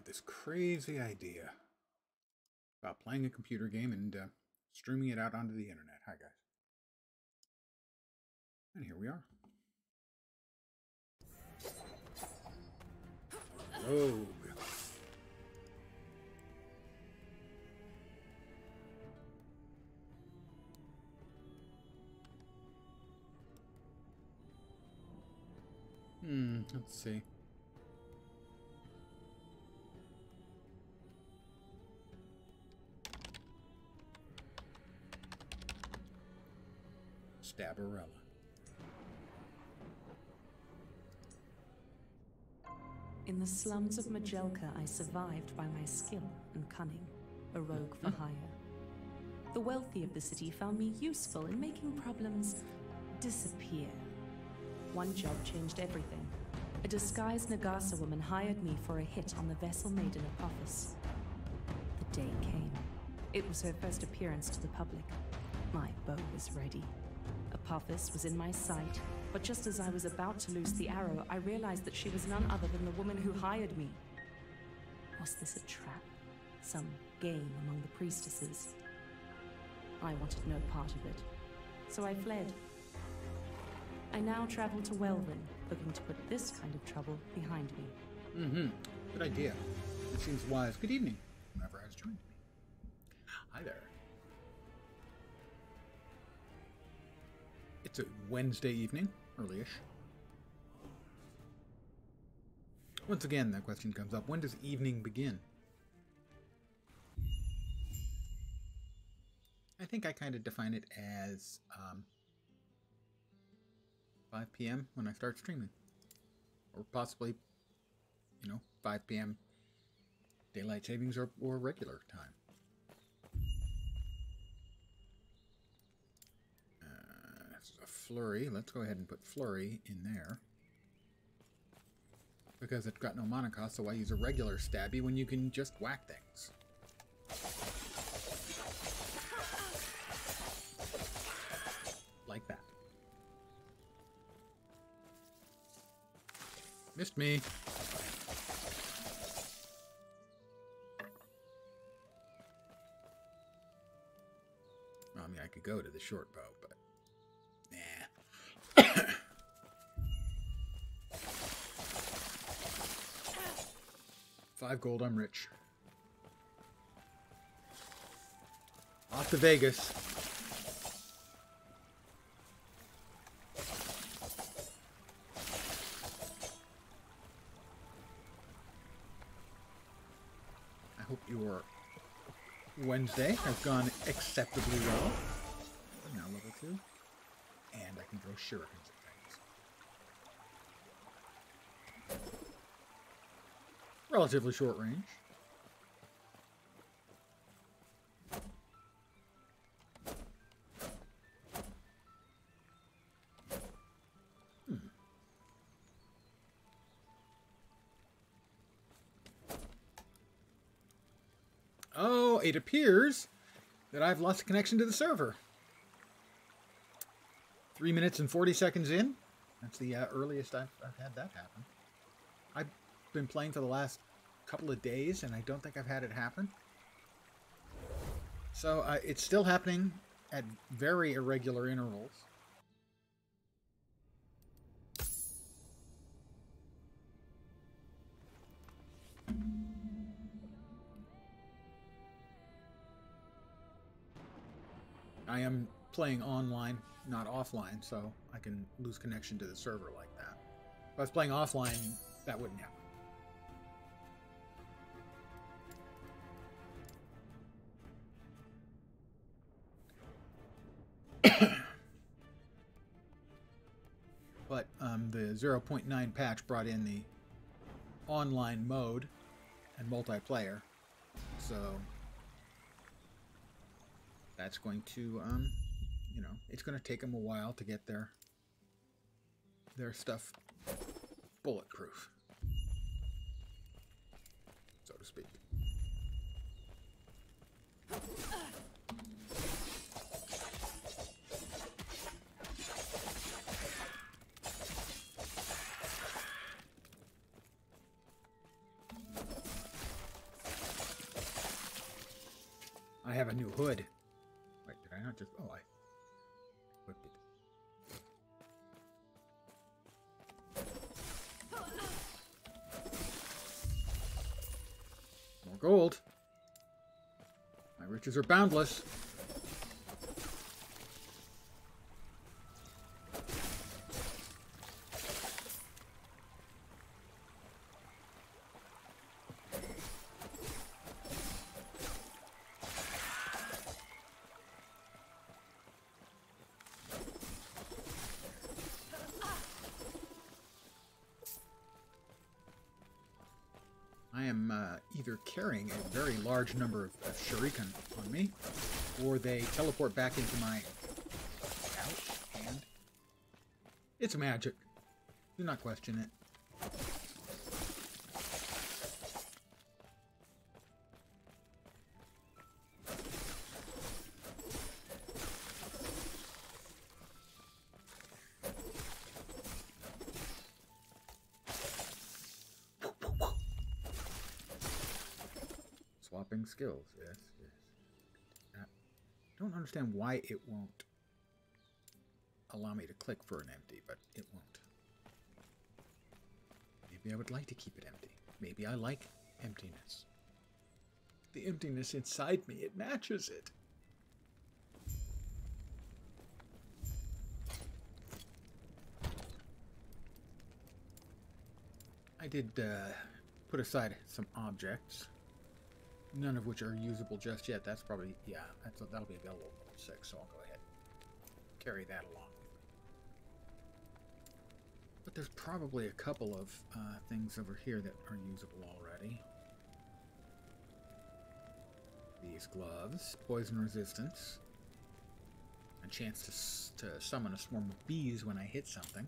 have this crazy idea about playing a computer game and streaming it out onto the internet. Hi, guys. And here we are. Rogue. Let's see. Stabberella. In the slums of Majelka, I survived by my skill and cunning, a rogue for hire. The wealthy of the city found me useful in making problems disappear. One job changed everything. A disguised Nagasa woman hired me for a hit on the vessel Maiden Apophis. The day came. It was her first appearance to the public. My bow was ready. Apophis was in my sight, but just as I was about to loose the arrow, I realized that she was none other than the woman who hired me. Was this a trap? Some game among the priestesses? I wanted no part of it, so I fled. I now travel to Welvin, looking to put this kind of trouble behind me. Good idea. It seems wise. Good evening, whoever has joined me. Hi there. It's a Wednesday evening, early-ish. Once again, that question comes up. When does evening begin? I think I kind of define it as 5 p.m. when I start streaming. Or possibly, 5 p.m. daylight savings or regular time. This is a flurry. Let's go ahead and put flurry in there. Because it's got no mana cost, so I use a regular stabby when you can just whack things. Like that. Missed me. Well, I mean, I could go to the short bow, but nah. 5 gold, I'm rich. Off to Vegas. I hope your Wednesday has gone acceptably well. I'm now level 2. And I can throw shurikens at things. Relatively short range. Oh, it appears that I've lost connection to the server. 3 minutes and 40 seconds in. That's the earliest I've had that happen. I've been playing for the last couple of days, and I don't think I've had it happen. So it's still happening at very irregular intervals. I am playing online, not offline, so I can lose connection to the server like that. If I was playing offline, that wouldn't happen. But the 0.9 patch brought in the online mode and multiplayer, so that's going to, it's going to take them a while to get their stuff bulletproof, so to speak. I have a new hood. Wait, did I not just... Oh, I equipped it. More gold. My riches are boundless. I am either carrying a very large number of shuriken on me, or they teleport back into my hand. It's magic. Do not question it. Swapping skills, yes, yes. I don't understand why it won't allow me to click for an empty, but it won't. Maybe I would like to keep it empty. Maybe I like emptiness. The emptiness inside me, it matches it. I did put aside some objects. None of which are usable just yet. That's probably, yeah, that'll be available at 6, so I'll go ahead and carry that along with me. But there's probably a couple of things over here that are usable already. These gloves, poison resistance, a chance to summon a swarm of bees when I hit something.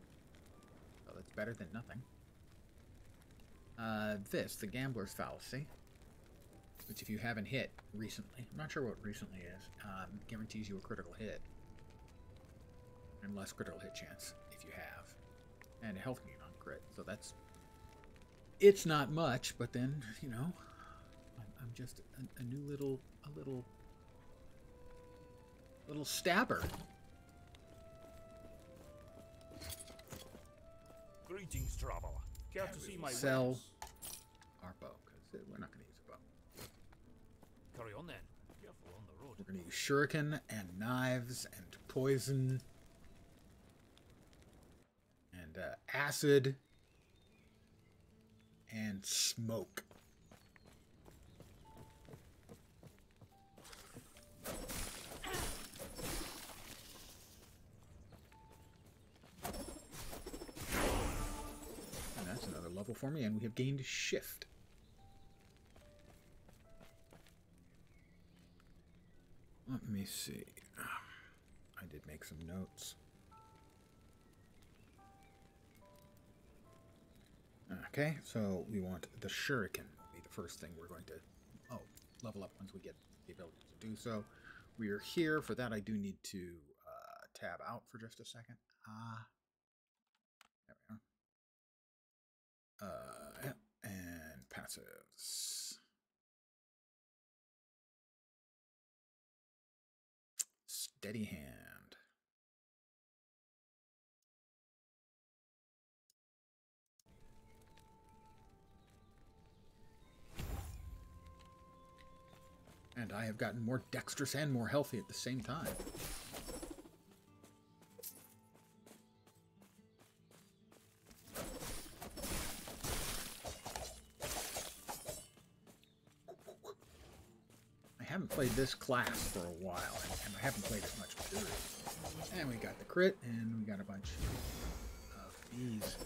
So that's better than nothing. This, the Gambler's Fallacy. Which if you haven't hit recently, I'm not sure what recently is, guarantees you a critical hit. And less critical hit chance if you have. And a health gain on crit. So that's... It's not much, but then, you know, I'm just a new little stabber. Greetings, traveler. Care to see my Sell wares? our bow, because we're not going to use a bow. Carry on then. Careful on the road. We're going to use shuriken and knives and poison and acid and smoke. And that's another level for me, and we have gained shift. Let me see. I did make some notes. Okay, so we want the shuriken will be the first thing we're going to level up once we get the ability to do so. We are here. For that, I do need to tab out for just a second. There we are. Yeah, and passives. Steady hand. And I have gotten more dexterous and more healthy at the same time. I haven't played this class for a while, and I haven't played it much period. And we got the crit, and we got a bunch of bees.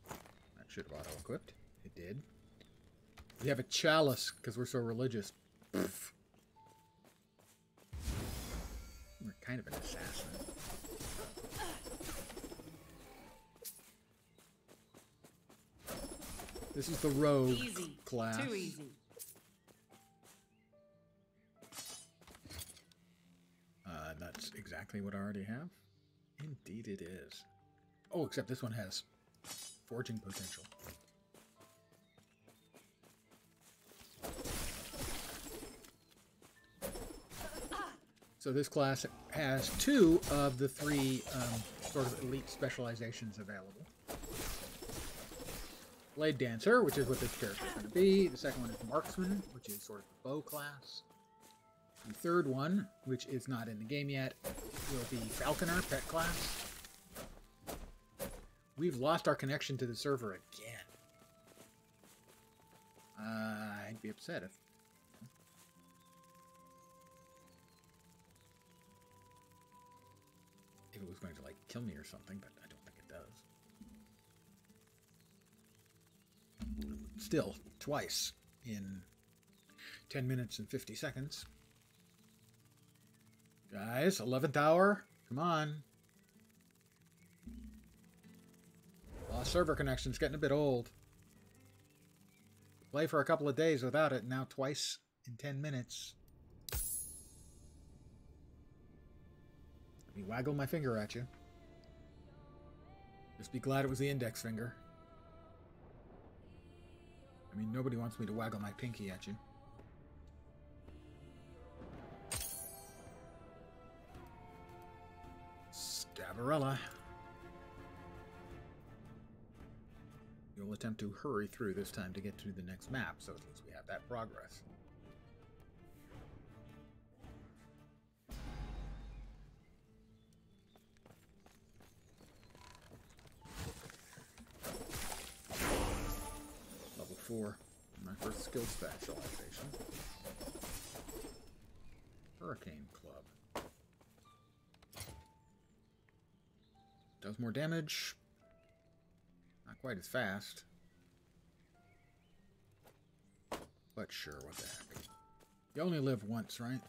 That should have auto-equipped. It did. We have a chalice, because we're so religious. Pfft. We're kind of an assassin. This is the rogue class. Too easy. That's exactly what I already have. Indeed it is. Oh, except this one has forging potential. So this class has 2 of the 3 sort of elite specializations available. Blade Dancer, which is what this character is going to be. The second one is Marksman, which is sort of the bow class. The third one, which is not in the game yet, will be Falconer, pet class. We've lost our connection to the server again. I'd be upset if it was going to, like, kill me or something, but I don't think it does. Still, twice in 10 minutes and 50 seconds. Guys, 11th hour. Come on. Lost server connection's getting a bit old. Play for a couple of days without it, now twice in 10 minutes. Let me waggle my finger at you. Just be glad it was the index finger. I mean, nobody wants me to waggle my pinky at you. Stavarella. You'll attempt to hurry through this time to get to the next map, so at least we have that progress. Level 4, my first skill specialization. Hurricane Club. Does more damage. Not quite as fast. But sure, what the heck. You only live once, right?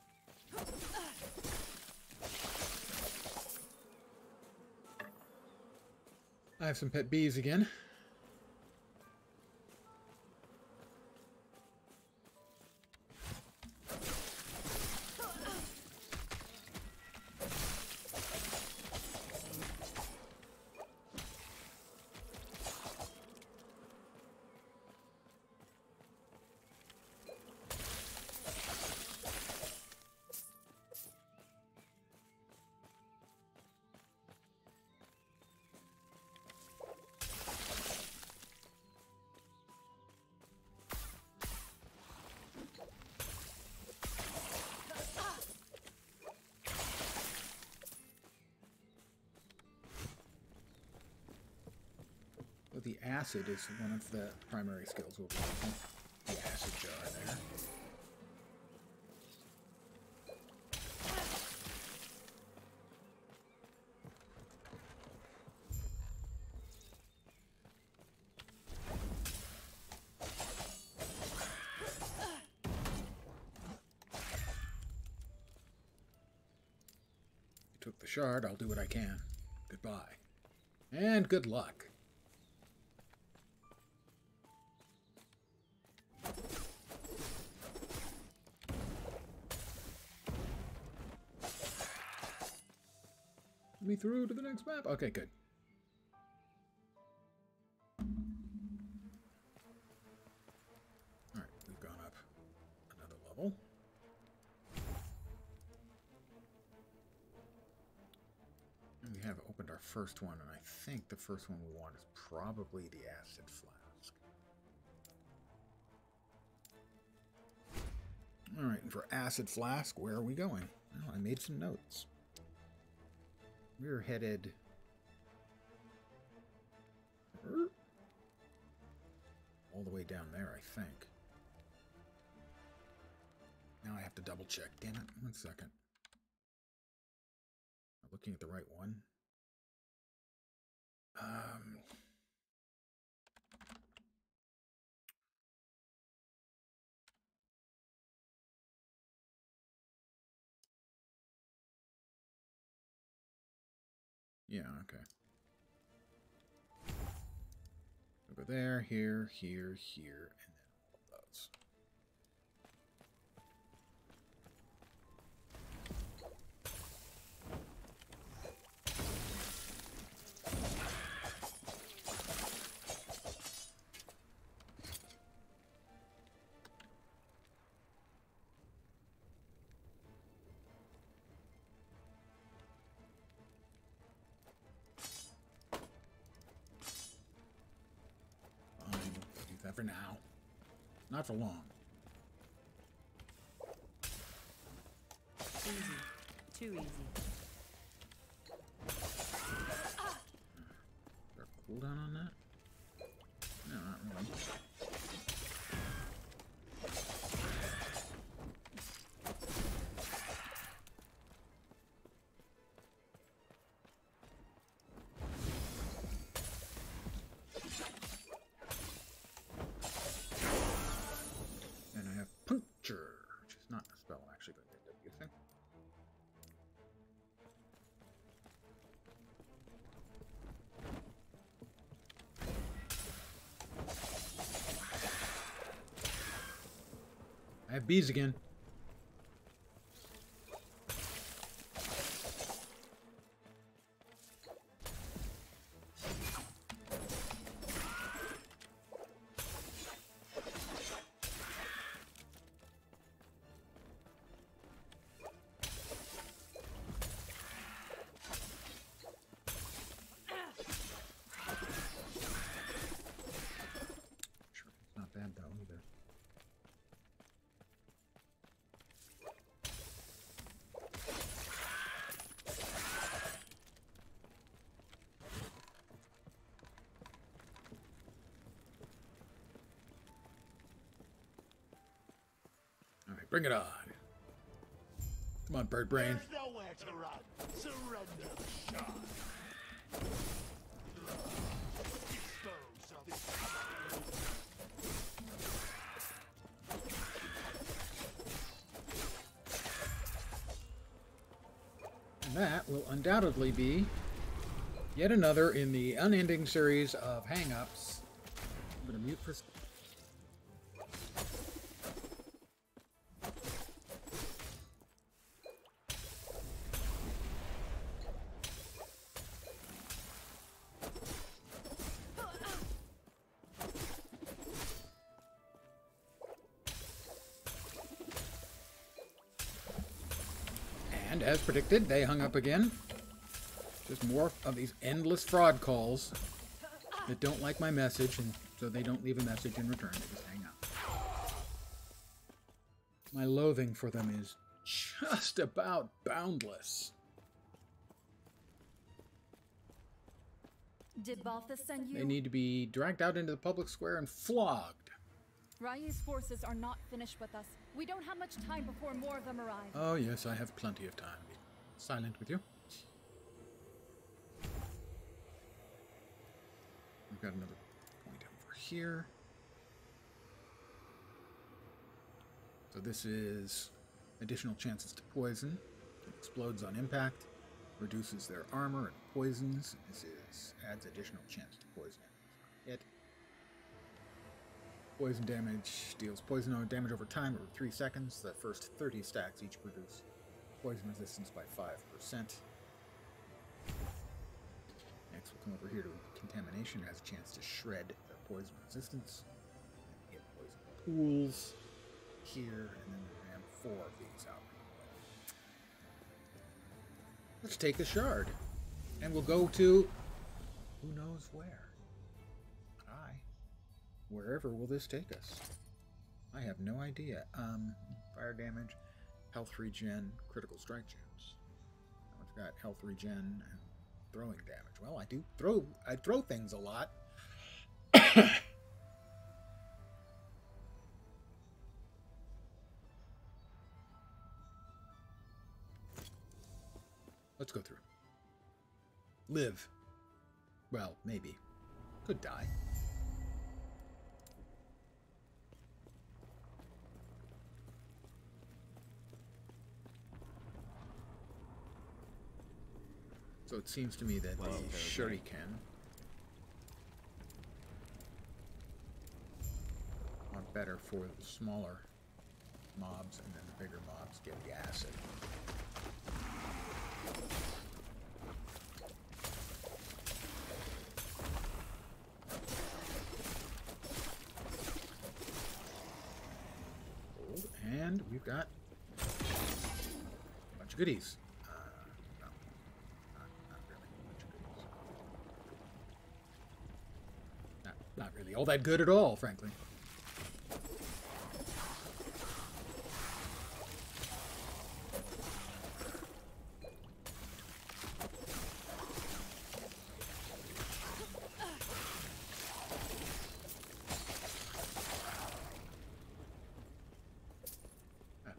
I have some pet bees again. The acid is one of the primary skills we'll be using. The acid jar there. You took the shard, I'll do what I can. Goodbye. And good luck. Me through to the next map. Okay, good. Alright, we've gone up another level. And we have opened our first one, and I think the first one we want is probably the acid flask. Alright, and for acid flask, where are we going? Oh, I made some notes. We're headed all the way down there, I think. Now I have to double check. Damn it. 1 second. I'm looking at the right one. Yeah, okay. Over there, here, here, here, and then all of those. for now. Not for long. Easy. Too easy. Is there a cooldown on that? No, not really. And I have puncture, which is not a spell I'm actually going to end up using. I have bees again. Sure, it's not bad though either. All right, bring it on. Come on, bird brain. There's nowhere to run. Surrender, shot. Dispose of this. And that will undoubtedly be yet another in the unending series of hang-ups. I'm going to mute for... And as predicted, they hung up again. Just more of these endless fraud calls that don't like my message, and so they don't leave a message in return. They just hang up. My loathing for them is just about boundless. Did Balthus send you? They need to be dragged out into the public square and flogged. Ryu's forces are not finished with us. We don't have much time before more of them arrive. Oh yes, I have plenty of time. Be silent with you. We've got another point over here. So this is additional chances to poison. It explodes on impact, reduces their armor and poisons. This is adds additional chance to poison hit. Poison damage deals poison damage over time over 3 seconds. The first 30 stacks each produce poison resistance by 5%. Next we'll come over here to contamination. It has a chance to shred the poison resistance. Hit poison pools here, and then we ram 4 of these out. Let's take a shard, and we'll go to who knows where. Wherever will this take us? I have no idea. Fire damage, health regen, critical strike gems. I've got health regen and throwing damage. Well, I throw things a lot. Let's go through. Live. Well, maybe. Could die. So it seems to me that the shuriken are better for the smaller mobs, and then the bigger mobs get the acid. And we've got a bunch of goodies. Not really all that good at all, frankly.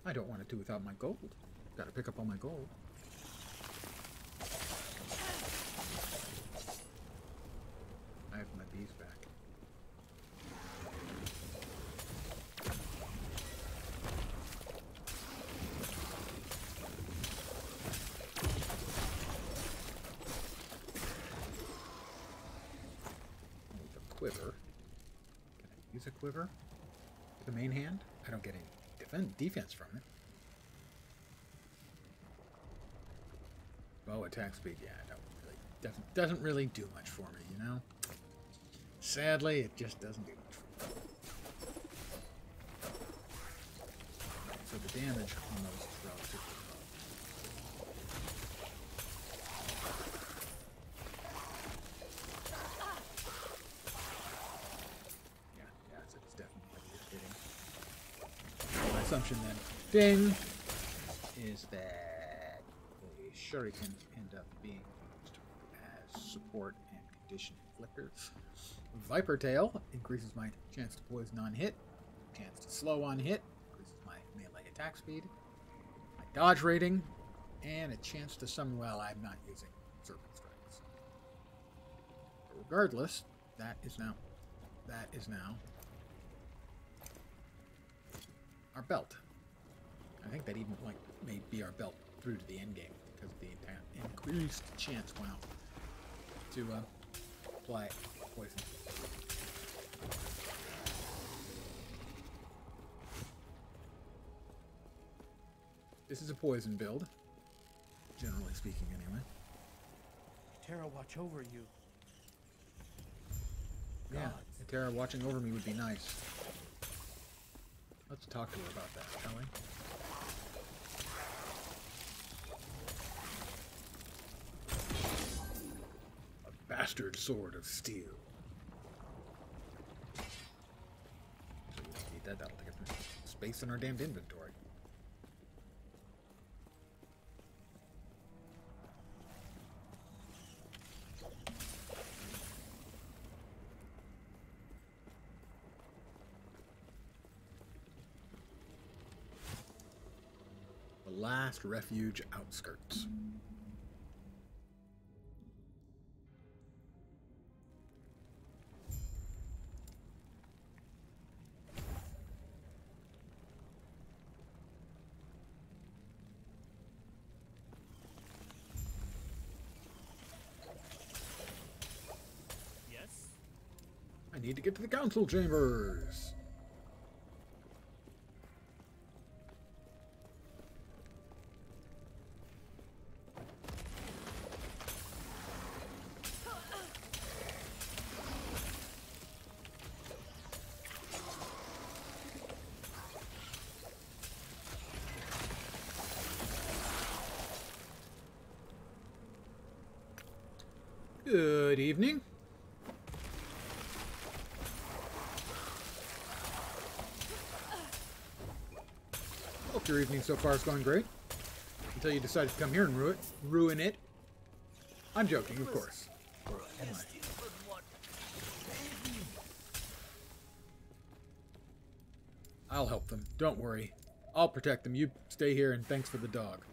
I don't want to do without my gold. Got to pick up all my gold. I have my bees back. With a quiver. Can I use a quiver? The main hand? I don't get any defense from it. Bow attack speed, yeah, doesn't really do much for me, you know? Sadly, it just doesn't do much for me. So the damage on those is relatively low. Yeah, so it's definitely hitting. My assumption then, ding, is that the shuriken end up being used as support and condition inflictors. Viper Tail increases my chance to poison on hit, chance to slow on hit, increases my melee attack speed, my dodge rating, and a chance to summon. Well, I'm not using Serpent Strikes. But regardless, that is now our belt. I think that even may be our belt through to the end game because of the increased chance to apply poison. This is a poison build, generally speaking, anyway. Terra, watch over you. Yeah, Terra watching over me would be nice. Let's talk to her about that, shall we? A bastard sword of steel. So we don't need that. That'll take up space in our damned inventory. Last refuge outskirts. Yes? I need to get to the council chambers. Good evening. Hope your evening so far is going great. Until you decided to come here and ruin it. I'm joking, of course. I'll help them. Don't worry. I'll protect them. You stay here and thanks for the dog.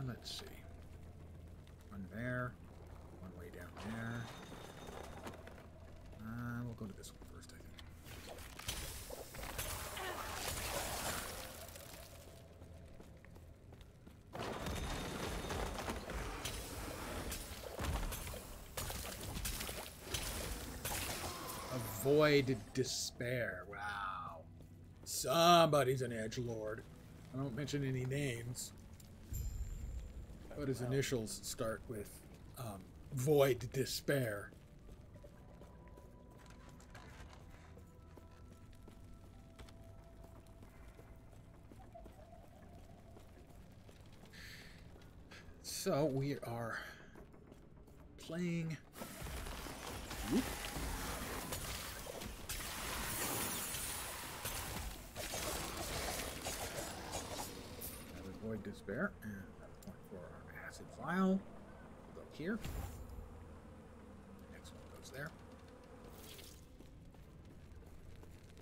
Let's see. One there. One way down there. We'll go to this one first, I think. Avoid despair. Wow. Somebody's an edgelord. I don't mention any names. But his initials start with void despair. So we are playing. Whoop. Another Void Despair, and another point for our Acid Vial. We'll go here. Next one goes there.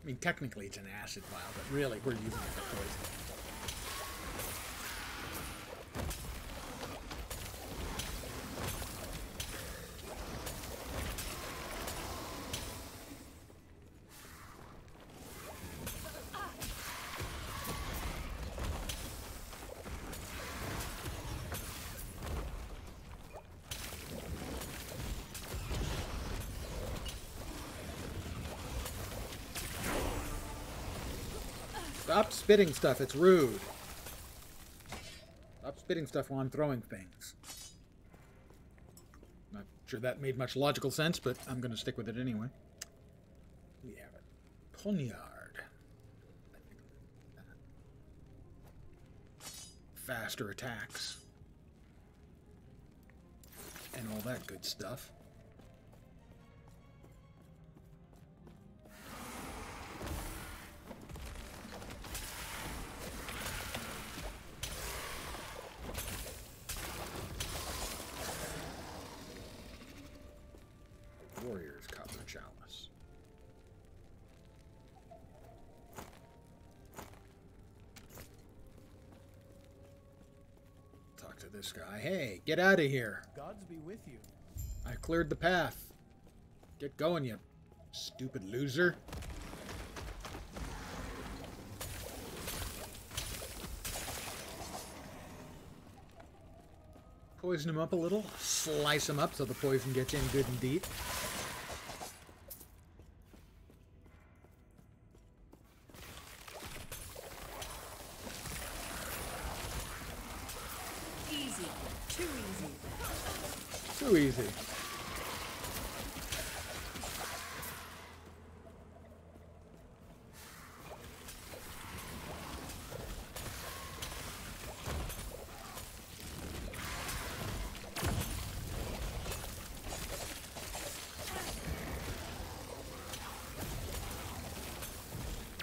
I mean, technically it's an acid vial, but really we're using it for poison. Stop spitting stuff, it's rude. Stop spitting stuff while I'm throwing things. Not sure that made much logical sense, but I'm going to stick with it anyway. We have a poniard. Faster attacks. And all that good stuff. Warrior's Copper Chalice. Talk to this guy. Hey, get out of here. Gods be with you. I cleared the path. Get going, you stupid loser. Poison him up a little. Slice him up so the poison gets in good and deep. Easy. Too easy. Too easy.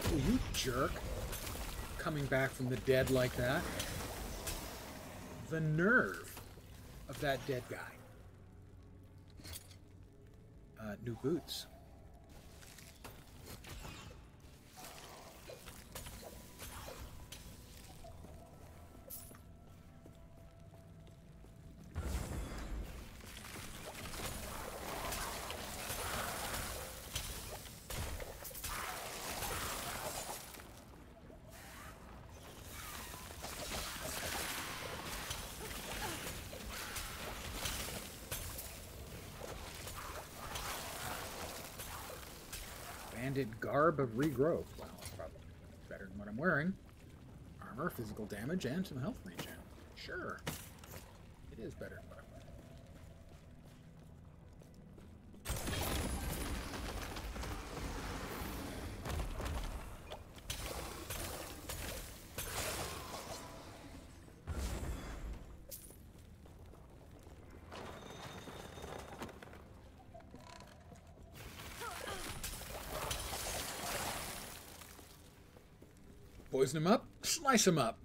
Oh, you jerk. Coming back from the dead like that. The nerve of that dead guy. New boots. Banded garb of regrowth. Well, probably better than what I'm wearing. Armor, physical damage, and some health regen. Sure. It is better than what I'm wearing. Poison him up, slice him up.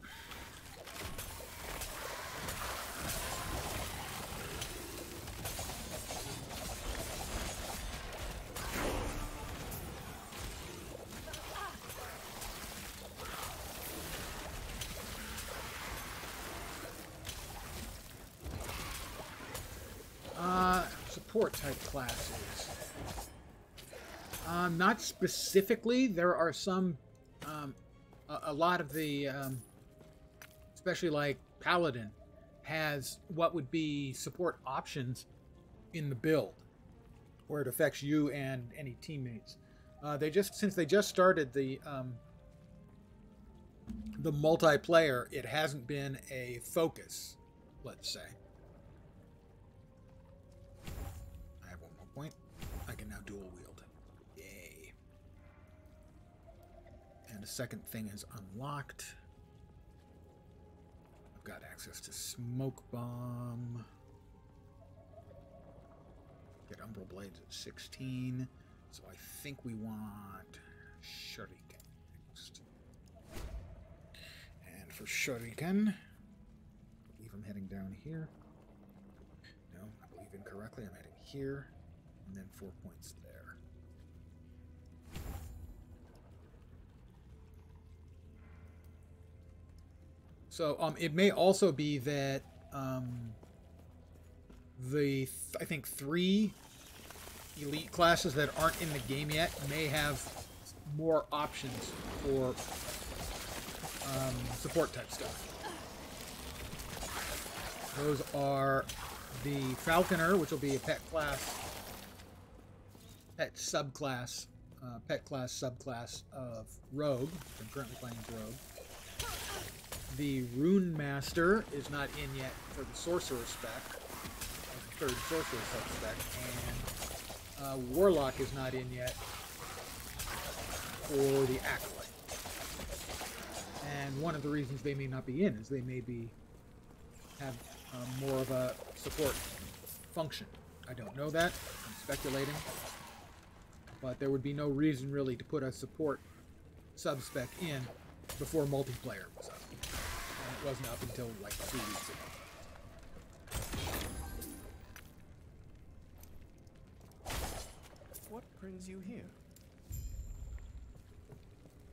Support type classes. Not specifically. There are some. A lot of the, especially like Paladin, has what would be support options in the build, where it affects you and any teammates. Since they just started the multiplayer, it hasn't been a focus, let's say. I have one more point. I can now dual wield. Yay. And a second thing is unlocked. I've got access to Smoke Bomb. Get Umbral Blades at 16. So I think we want Shuriken next. And for Shuriken, I believe I'm heading down here. No, I believe incorrectly. I'm heading here. And then 4 points there. So it may also be that I think 3 elite classes that aren't in the game yet may have more options for support type stuff. Those are the Falconer, which will be a pet class, pet subclass, pet class subclass of Rogue. I'm currently playing as Rogue. The Rune Master is not in yet for the Sorcerer spec, the 3rd Sorcerer sub-spec, and Warlock is not in yet for the Acolyte. And one of the reasons they may not be in is they may have more of a support function. I don't know that. I'm speculating. But there would be no reason really to put a support sub-spec in before multiplayer was up. And it wasn't up until like 2 weeks ago. What brings you here?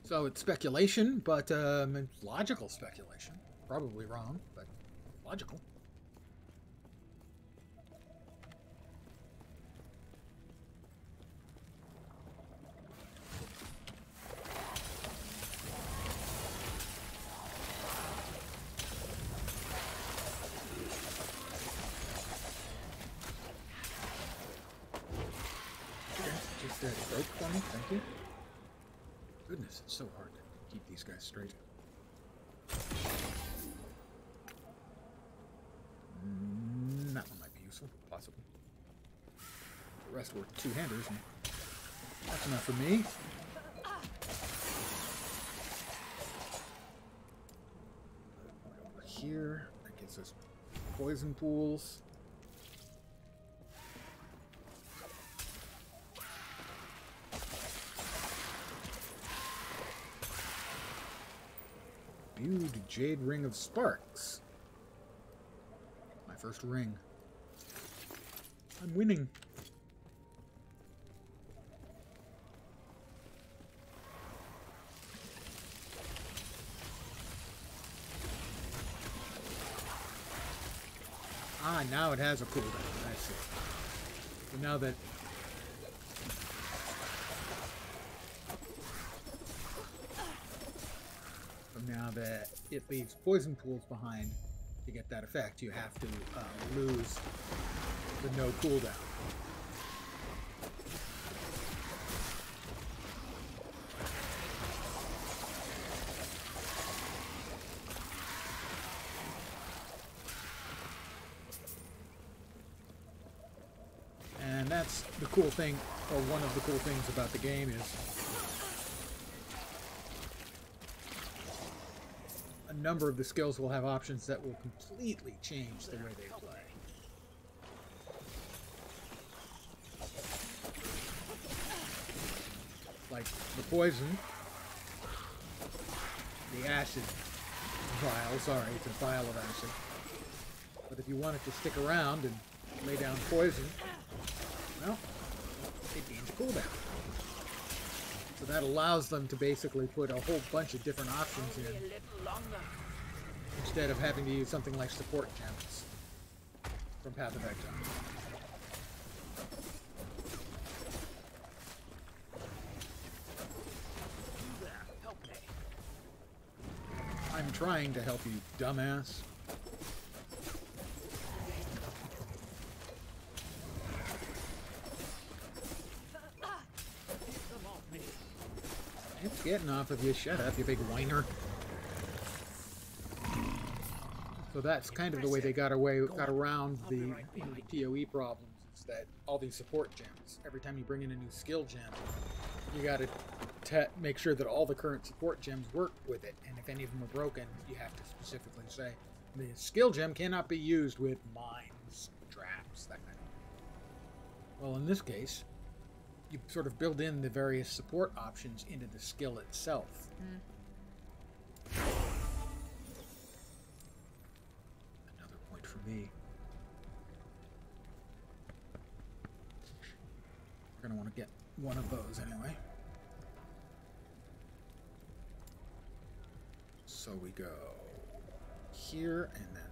So it's speculation, but it's logical speculation. Probably wrong, but logical. Just break for me, thank you. Goodness, it's so hard to keep these guys straight. That one might be useful, possibly. The rest were two-handers, and that's enough for me. Over here, that gets us poison pools. Viewed Jade Ring of Sparks. My first ring. I'm winning. Ah, now it has a cooldown. I see. So now that it leaves poison pools behind, to get that effect, you have to lose the no cooldown. And that's the cool thing, or one of the cool things about the game is a number of the skills will have options that will completely change the way they play. Like the poison, the acid vial, sorry, it's a vial of acid. But if you want it to stick around and lay down poison, well, it gains cooldown. So that allows them to basically put a whole bunch of different options in, instead of having to use something like support gems from Path of Exile. I'm trying to help you, dumbass. It's getting off of you. Shut up, you big whiner. So that's kind of the way they got around the PoE problems. Is that all these support gems, every time you bring in a new skill gem, you got to make sure that all the current support gems work with it. And if any of them are broken, you have to specifically say, The skill gem cannot be used with mines, traps, that kind of. Well, in this case, you sort of build in the various support options into the skill itself. Another point for me. We're going to want to get one of those anyway. So we go here and then...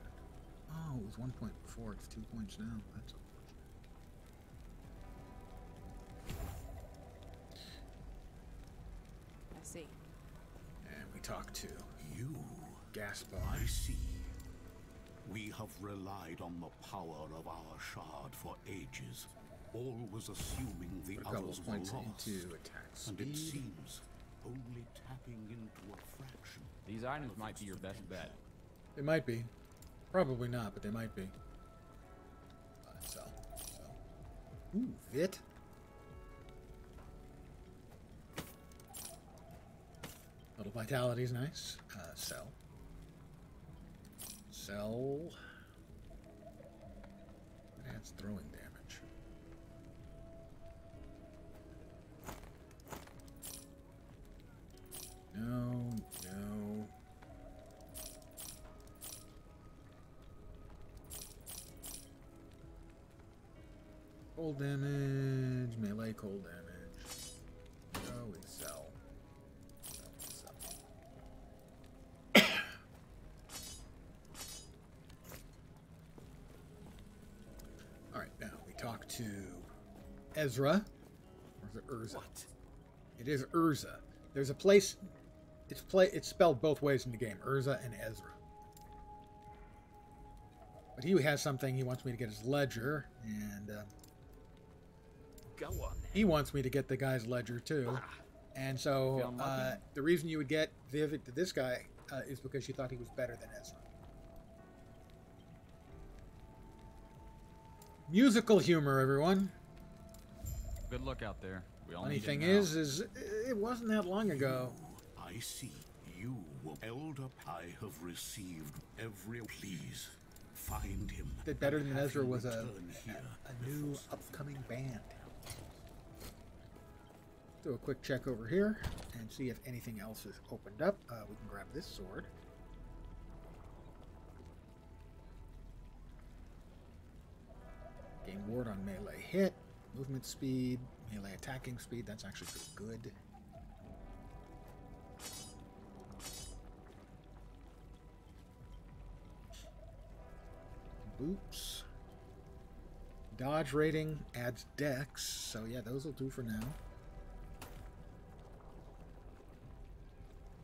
Oh, it was 1 point before. It's 2 points now. That's I see. And we talk to You, Gaspar. I see. We have relied on the power of our shard for ages, always assuming the Put a couple others of were points lost. into attack And it speed. seems only tapping into a fraction. These items might be your best bet. They might be. Probably not, but they might be. Sell. Ooh, Vit. Little vitality's nice. Sell. Sell. That's throwing damage. No, no. Cold damage, melee cold damage. No, we sell. Alright, now we talk to Ezra. Or is it Urza? What? It is Urza. There's a place. It's spelled both ways in the game, Urza and Ezra. But he has something. He wants me to get his ledger, and Go on then. he wants me to get the guy's ledger too. And so Feeling lucky? the reason you would get Vivid to this guy is because you thought he was better than Ezra. Musical humor, everyone. Good luck out there. We all Funny need it thing now. is it wasn't that long ago. I see. You, Elder, I have received every. Please find him. That Better Than and have Ezra him was a return here new before upcoming band. Do a quick check over here and see if anything else is opened up. We can grab this sword. Gain ward on melee hit, movement speed, melee attacking speed. That's actually pretty good. Boots. Dodge rating adds dex, so yeah, those will do for now.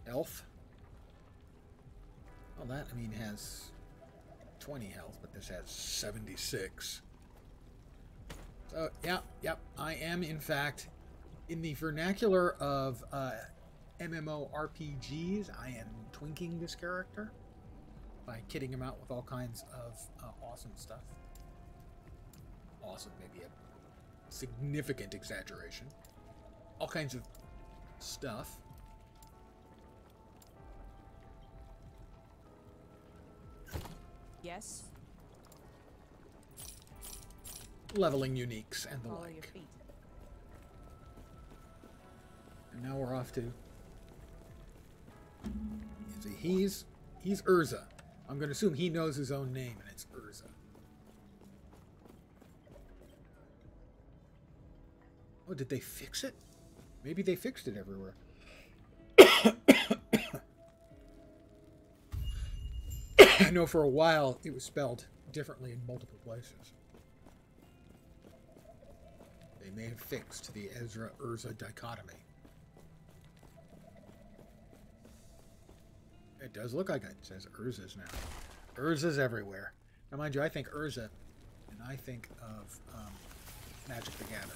Elf. Well, that, I mean, has 20 health, but this has 76. So, yep, I am, in fact, in the vernacular of MMORPGs, I am twinking this character by kitting him out with all kinds of awesome stuff. Awesome, maybe a significant exaggeration. All kinds of stuff. Yes. Leveling uniques and the Follow your like. feet. And now we're off to... See, he's Urza. I'm going to assume he knows his own name, and it's Urza. Oh, did they fix it? Maybe they fixed it everywhere. I know for a while it was spelled differently in multiple places. They may have fixed the Ezra-Urza dichotomy. It does look like it. It says Urza's now. Urza's everywhere. Now, mind you, I think Urza, and I think of Magic the Gathering.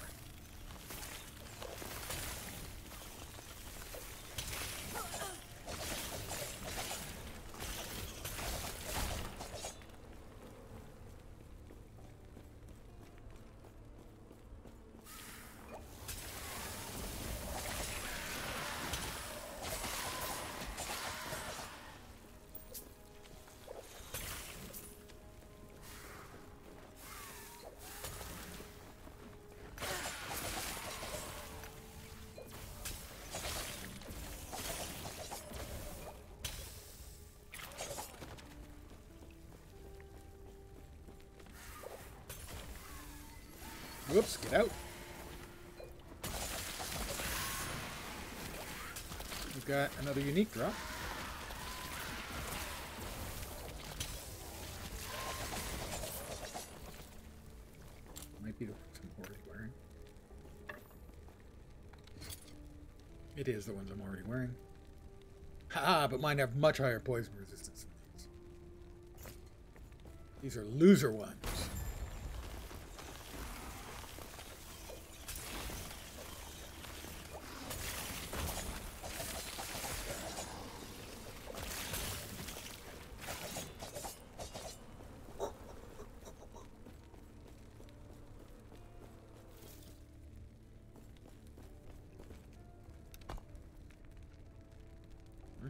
Whoops, get out. We've got another unique drop. Might be the ones I'm already wearing. It is the ones I'm already wearing. Ha! But mine have much higher poison resistance than these. These are loser ones.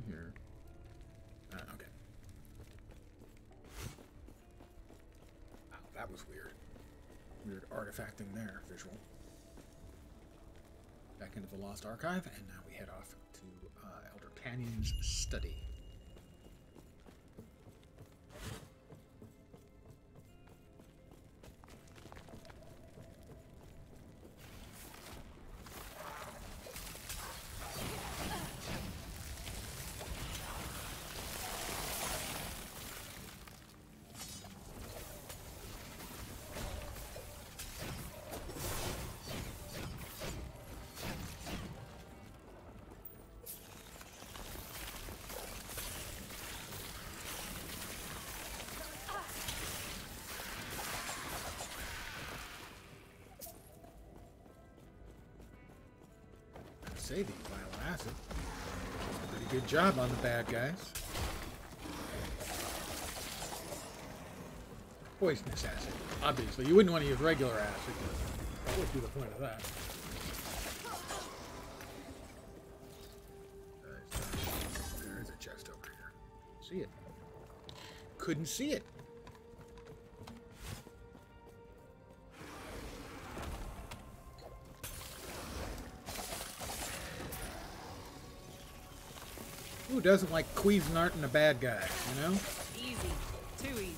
Here. Okay. Wow, that was weird. Weird artifact in there, visual. Back into the Lost Archive, and now we head off to Elder Canyon's study. Say the vile acid. Pretty good job on the bad guys. Poisonous acid. Obviously, you wouldn't want to use regular acid, but that would be the point of that. There's a chest over here. See it? Couldn't see it. Who doesn't like Cuisinart and a bad guy, you know? Easy. Too easy.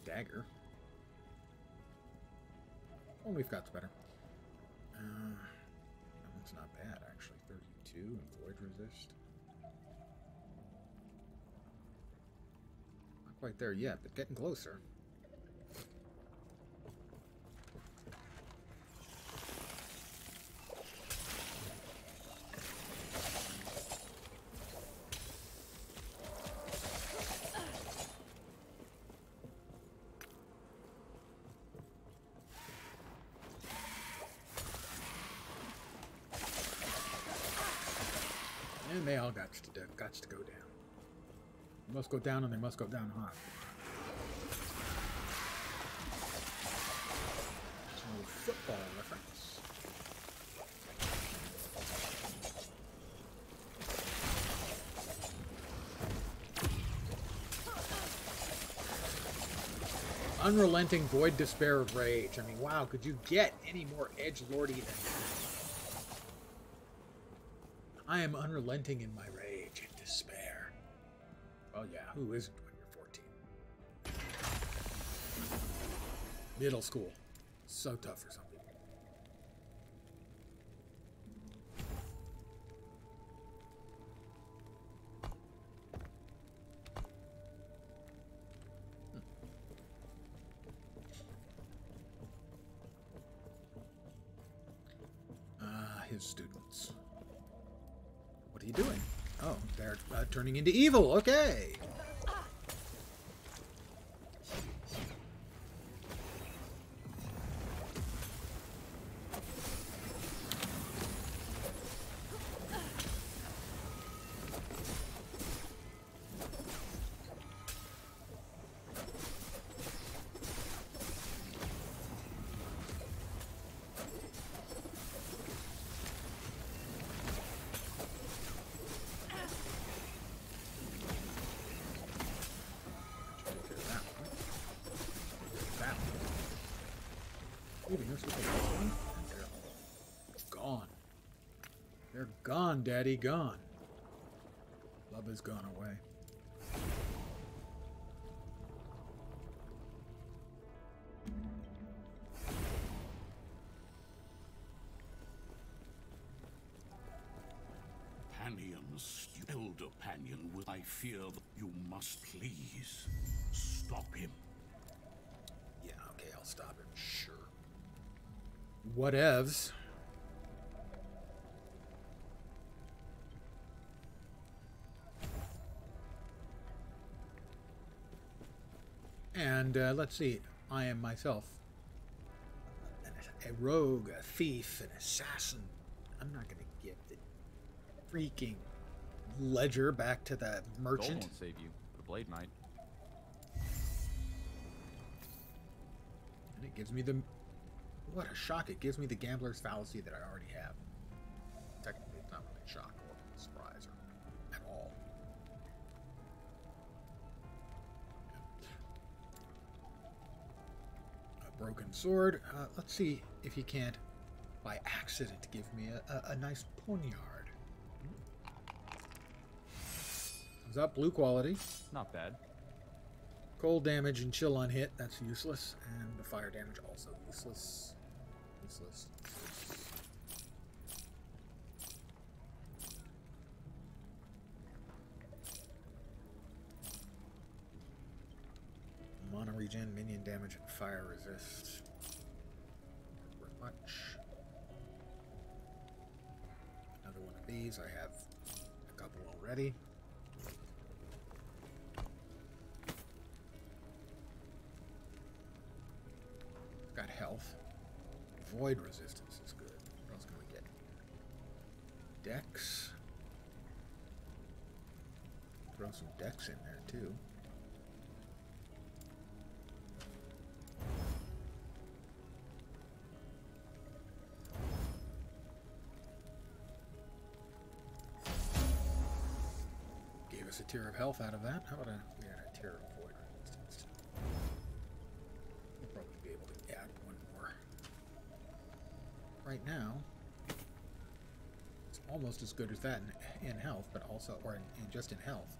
Dagger. One we've got's better. That one's not bad, actually. 32 and void resist. Not quite there yet, but getting closer. And they all got to go down. They must go down, and they must go down hot. It's a little football reference. Unrelenting void despair of rage. I mean, wow, could you get any more edgelordy than that? I am unrelenting in my rage and despair. Well, yeah, who isn't when you're 14? Middle school. So tough for some people. His students. What are you doing? Oh, they're turning into evil. Okay. Ooh, you notice what they're doing? They're gone. They're gone, Daddy, gone. Love has gone away. Panion's elder Panion, I fear that you must please stop him. Yeah, okay, I'll stop him. Sure. Whatevs. And let's see. I am myself a rogue, a thief, an assassin. I'm not going to give the freaking ledger back to the merchant. Gold won't save you. The blade might. And it gives me the... What a shock. It gives me the gambler's fallacy that I already have. Technically, it's not really a shock or a surprise or at all. A broken sword. Let's see if you can't, by accident, give me a nice poniard. Comes up, blue quality. Not bad. Cold damage and chill on hit, that's useless. And the fire damage also useless. Useless. Mana regen, minion damage, and fire resist. Not much. Another one of these. I have a couple already. Got health. Void resistance is good. What else can we get? Dex. Throw some dex in there too. Gave us a tier of health out of that. How about we had a tier of void resistance? We'll probably be able to add one more. Right now, it's almost as good as that in health, but also, or in just in health,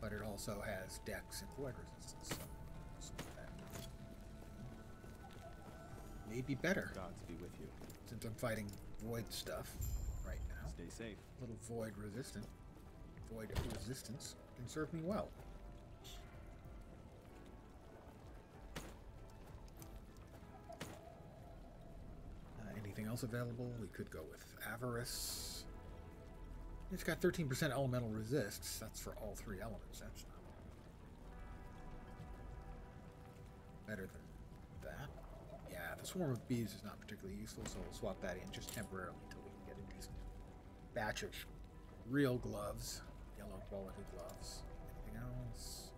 but it also has dex and void resistance. So that may be better. Gods be with you. Since I'm fighting void stuff right now. Stay safe. A little void resistance can serve me well. Anything else available? We could go with Avarice. It's got 13% elemental resists. That's for all three elements. That's not better than that. Yeah, the Swarm of Bees is not particularly useful, so we'll swap that in just temporarily until we can get a decent batch of real gloves. Yellow quality gloves. Anything else?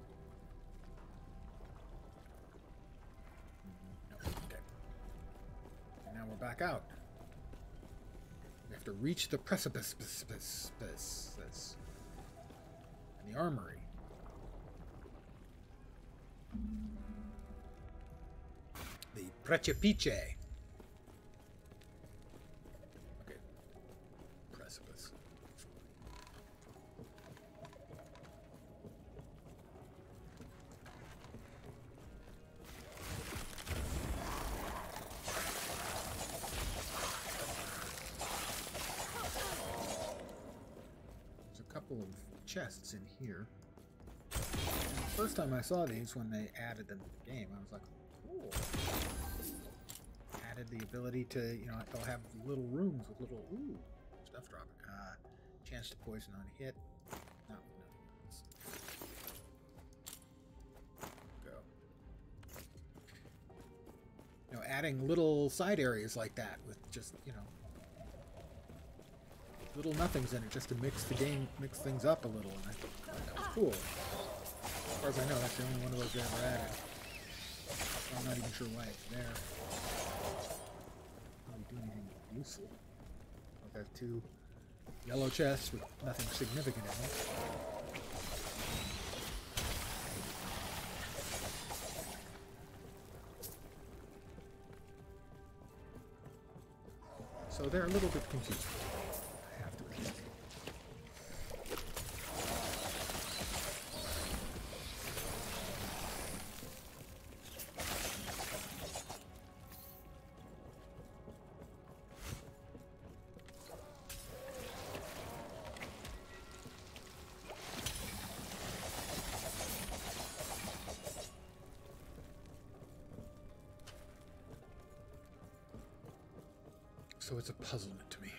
No. Okay. And now we're back out. We have to reach the precipice. And the armory. The precipice. Okay. Precipice. Couple of chests in here. And the first time I saw these when they added them to the game, I was like, cool. Added the ability to, you know, they'll have little rooms with little, ooh, stuff dropping. Chance to poison on hit. No. Go. You know, adding little side areas like that with just, you know, little nothings in it just to mix things up a little, and I thought that was cool. As far as I know, that's the only one of those they ever added. I'm not even sure why it's there. Doesn't really do anything useful. I've got 2 yellow chests with nothing significant in them. So they're a little bit confusing. I have to admit. So it's a puzzlement to me.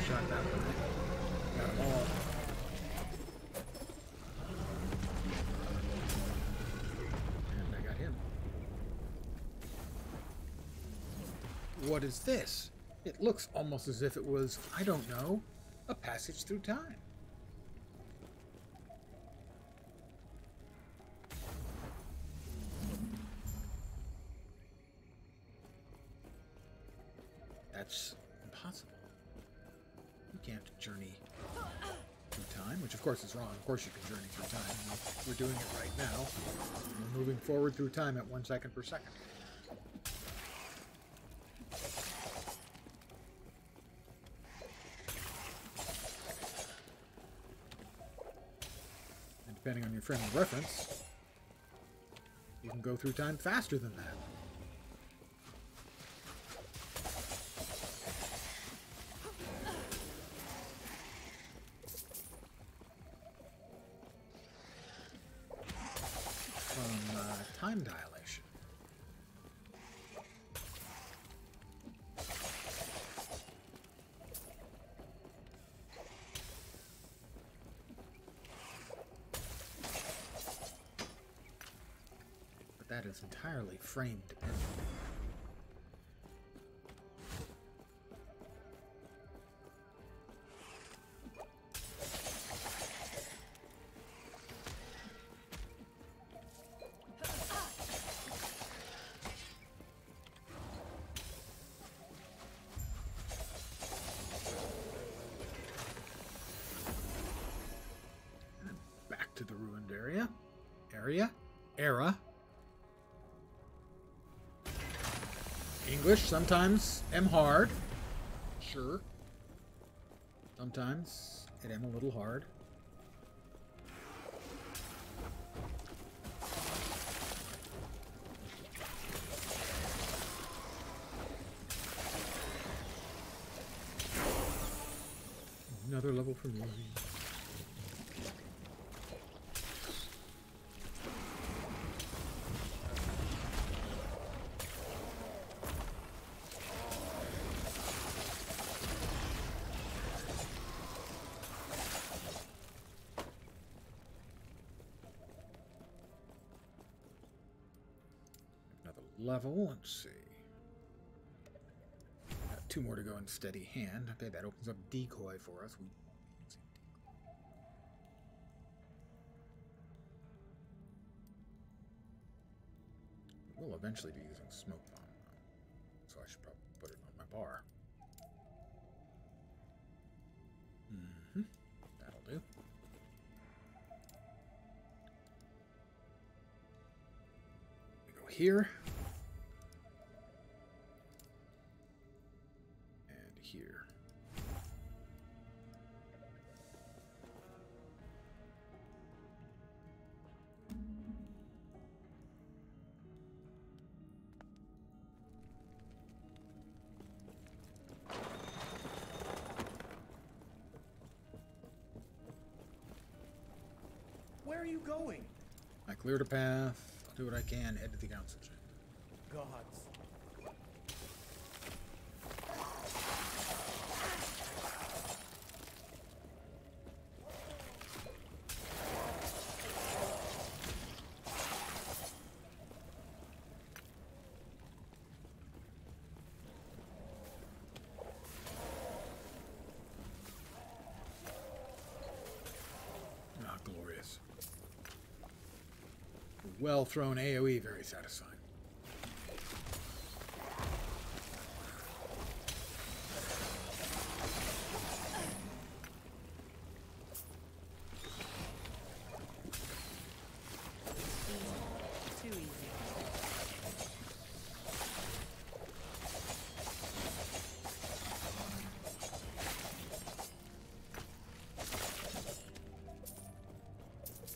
Shot that one. Got them all. And I got him. What is this? It looks almost as if it was, I don't know, a passage through time. That's impossible. You can't journey through time, which of course is wrong. Of course you can journey through time. We're doing it right now. We're moving forward through time at 1 second per second. And depending on your frame of reference, you can go through time faster than that. Time dilation. But that is entirely frame dependent. To the ruined era. English, sometimes am hard. Sure. Sometimes it am a little hard. Another level for me. Level, let's see. Got 2 more to go in steady hand. Okay, that opens up decoy for us. We'll eventually be using smoke bomb, though. So I should probably put it on my bar. That'll do. We go here. Here. Where are you going? I cleared a path. I'll do what I can. Head to the council chamber. Gods. Ah, glorious. Well thrown AoE, very satisfying. Too easy.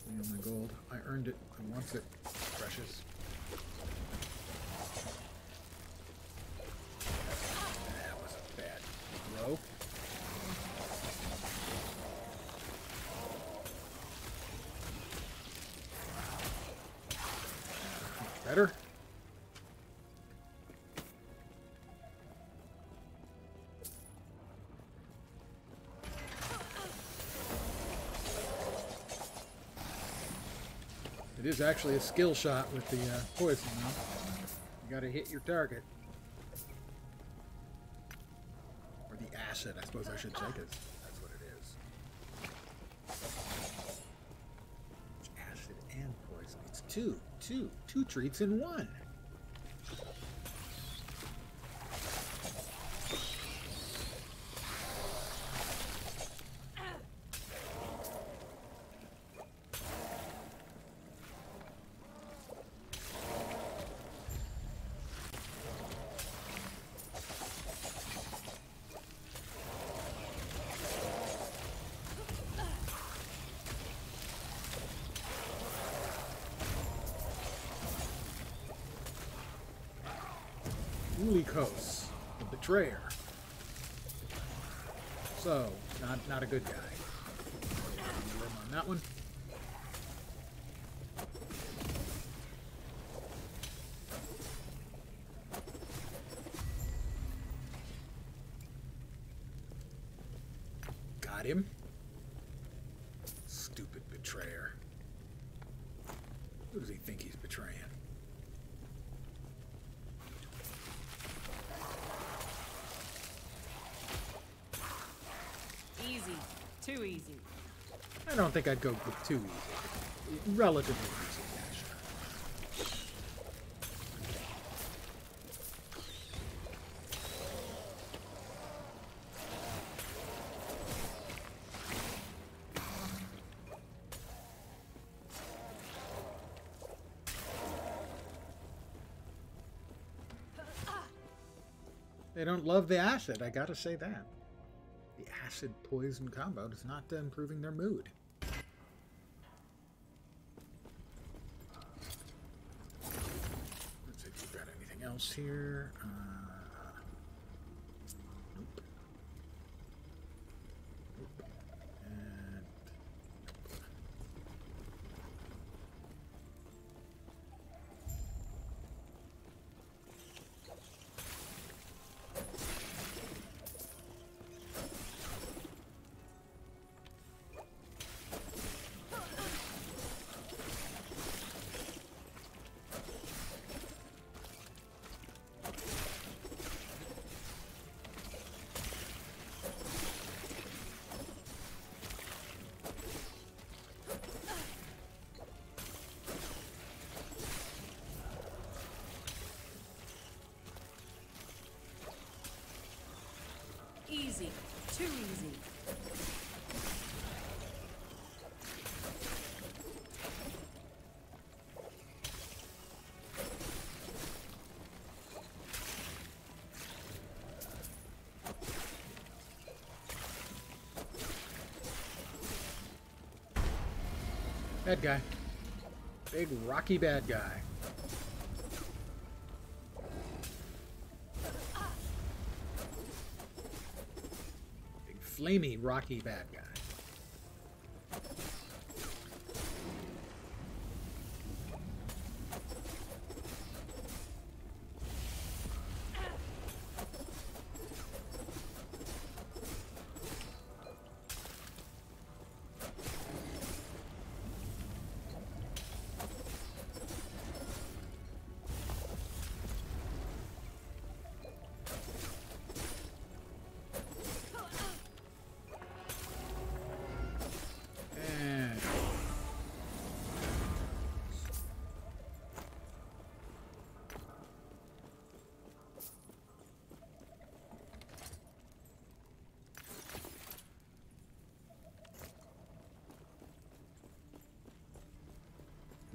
You know my gold. I earned it. I want it. Precious. That was a bad throw. Better. It is actually a skill shot with the poison now. You gotta hit your target. Or the acid, I suppose I should say, because that's what it is. It's acid and poison. It's two treats in one. Ulikos, the betrayer. So, not a good guy. Room on that one. Got him. Stupid betrayer. Who does he think he's betraying? Easy. Too easy. I don't think I'd go with too easy. Relatively easy, yeah, sure. They don't love the acid, I gotta say that. The acid poison combo is not improving their mood. Let's see if we've got anything else here. Nope. Nope. And Easy. Too easy. bad guy. Big rocky bad guy. Big flamey rocky bad guy.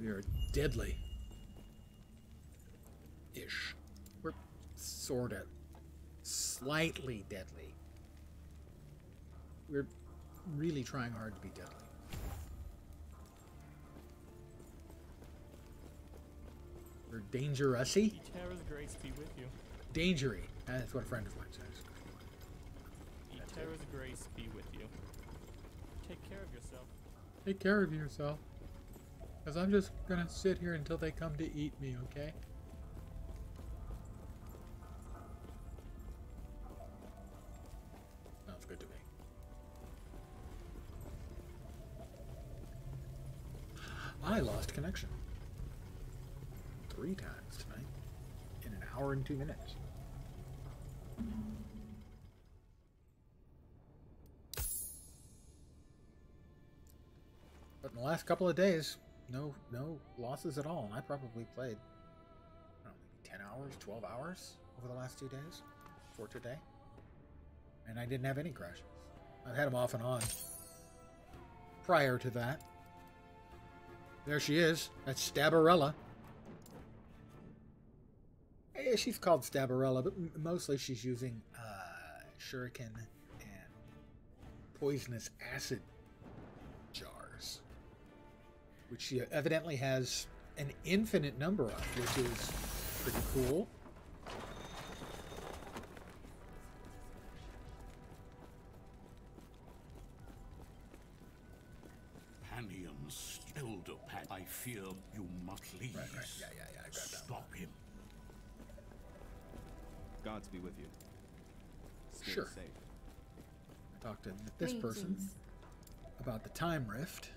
We are deadly. Ish. We're sorta slightly deadly. We're really trying hard to be deadly. We're dangerous-y. Eterra's grace be with you. Dangery. That's what a friend of mine says. Eterra's grace be with you. Take care of yourself. Take care of yourself. Because I'm just gonna sit here until they come to eat me, okay? Sounds good to me. I lost connection 3 times tonight in an hour and 2 minutes. But in the last couple of days, no losses at all. And I probably played, I don't know, maybe 10 hours, 12 hours over the last 2 days for today. And I didn't have any crashes. I've had them off and on prior to that. There she is. That's Stabarella. Hey, she's called Stabarella, but mostly she's using shuriken and poisonous acid jars, which she evidently has an infinite number of, which is pretty cool. Panion's still to pack. I fear you must leave. Right. Yeah, I got that. Stop him. Gods be with you. Stay Sure. safe. I talked to this person about the time rift.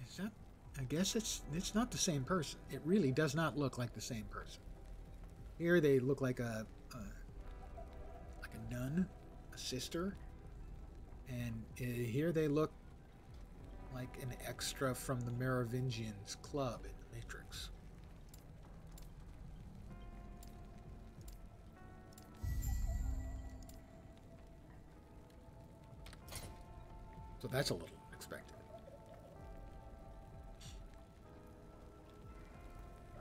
Is that? I guess it's not the same person. It really does not look like the same person. Here they look like a nun, a sister, and here they look like an extra from the Merovingians club in the Matrix. So that's a little expected.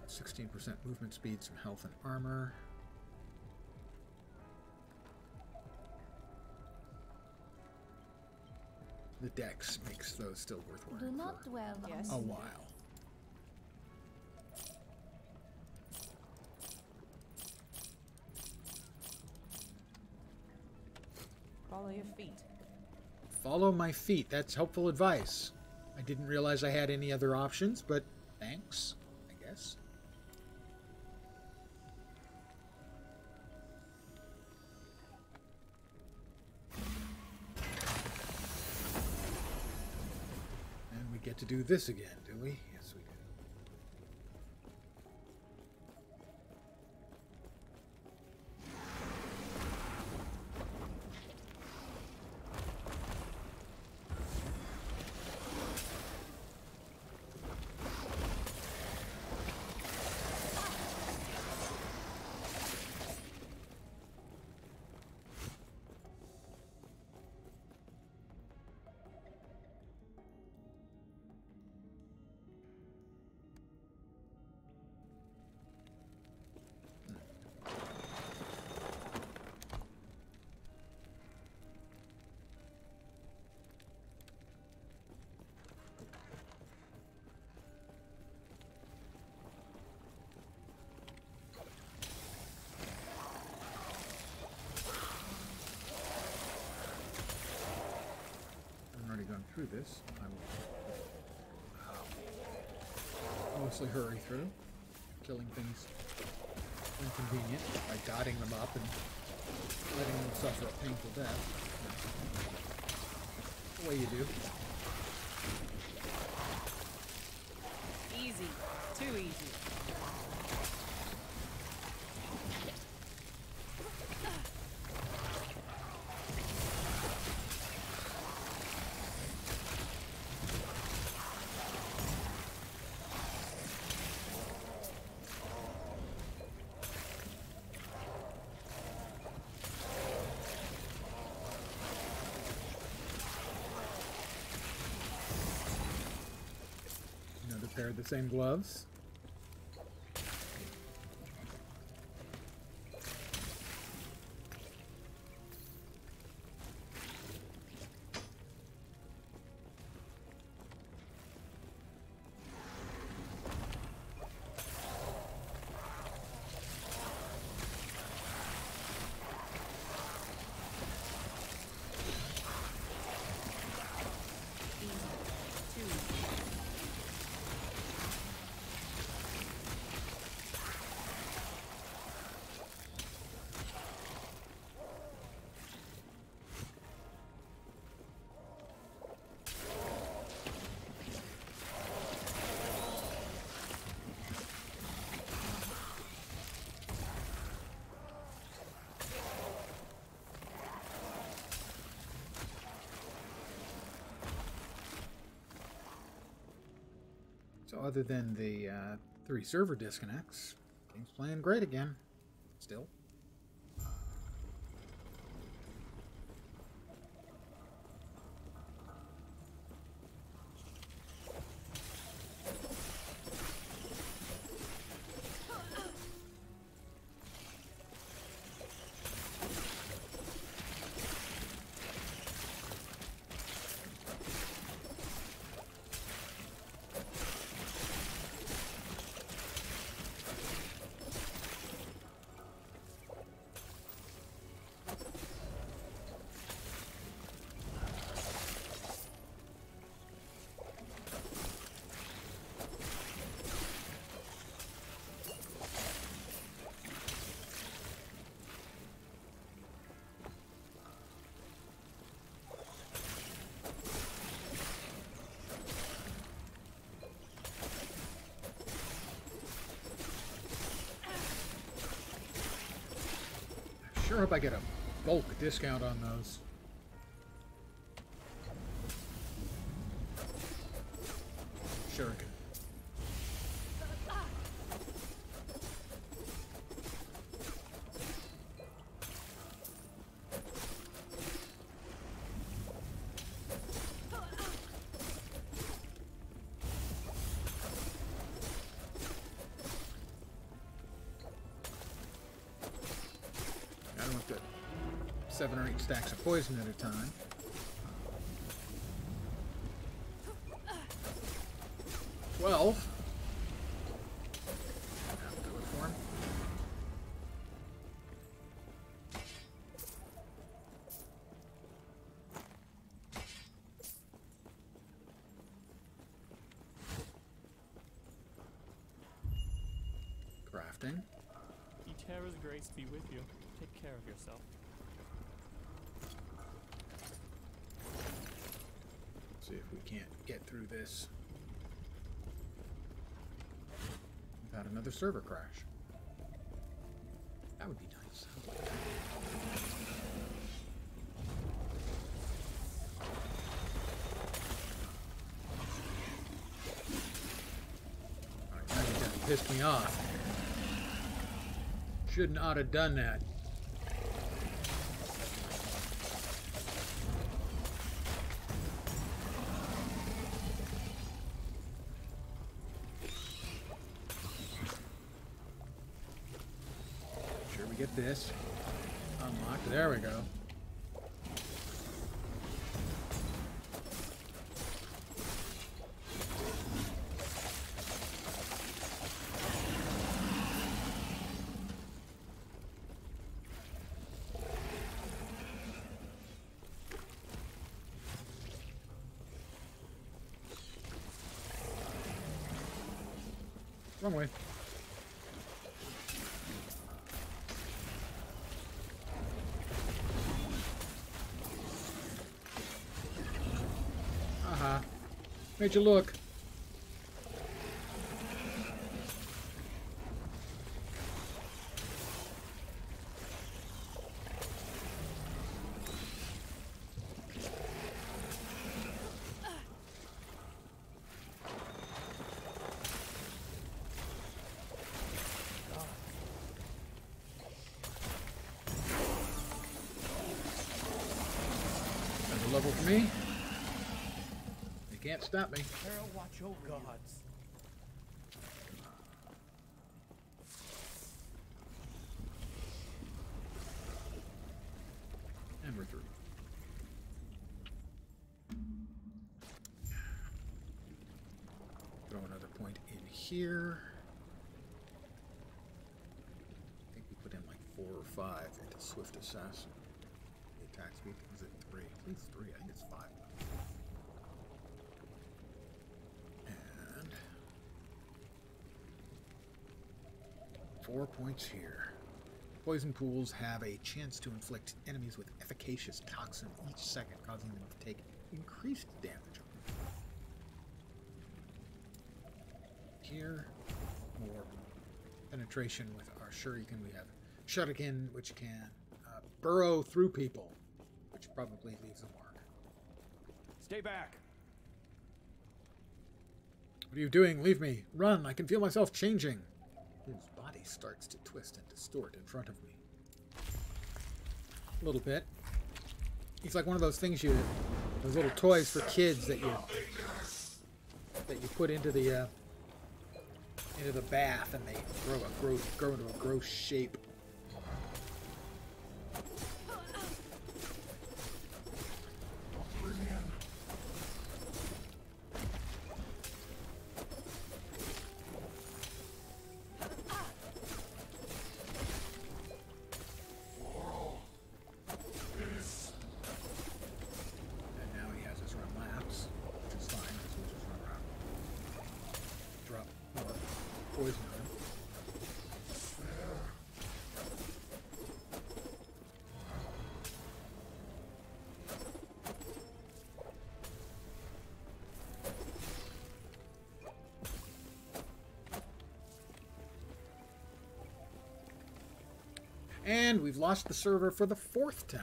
16% movement speed, some health and armor. The dex makes those still worth Do wearing not for dwell on Yes. a while. Follow your feet. Follow my feet. That's helpful advice. I didn't realize I had any other options, but thanks, I guess. And we get to do this again, do we? Yes, we do. Gone through this, I will mostly hurry through, killing things inconvenient by dotting them up and letting them suffer a painful death. The way you do. Easy. Too easy. pair of the same gloves. So other than the 3 server disconnects, game's playing great again. Still. Sure hope I get a bulk discount on those. Shuriken. I don't want the 7 or 8 stacks of poison at a time. That'll do it for him. Crafting. Eterra's grace be with you. Take care of yourself. See if we can't get through this without another server crash. That would be nice. Alright, now you done pissed me off. Should not have done that. Sure we get this unlocked. There we go. Wrong way. Aha. Made you look. Level for me. They can't stop me. Terra, watch your gods. And we're through. Throw another point in here. I think we put in like 4 or 5 into Swift Assassin. The attack speed, was it 3? At least 3, I think it's 5. And 4 points here. Poison pools have a chance to inflict enemies with efficacious toxin each second, causing them to take increased damage. Here, more penetration with our shuriken. We have shuriken, which can burrow through people, which probably leaves a mark. Stay back. What are you doing? Leave me. Run. I can feel myself changing. His body starts to twist and distort in front of me. A little bit. He's like one of those things those little toys for kids that you put into the bath, and they grow into a gross shape. And we've lost the server for the 4th time.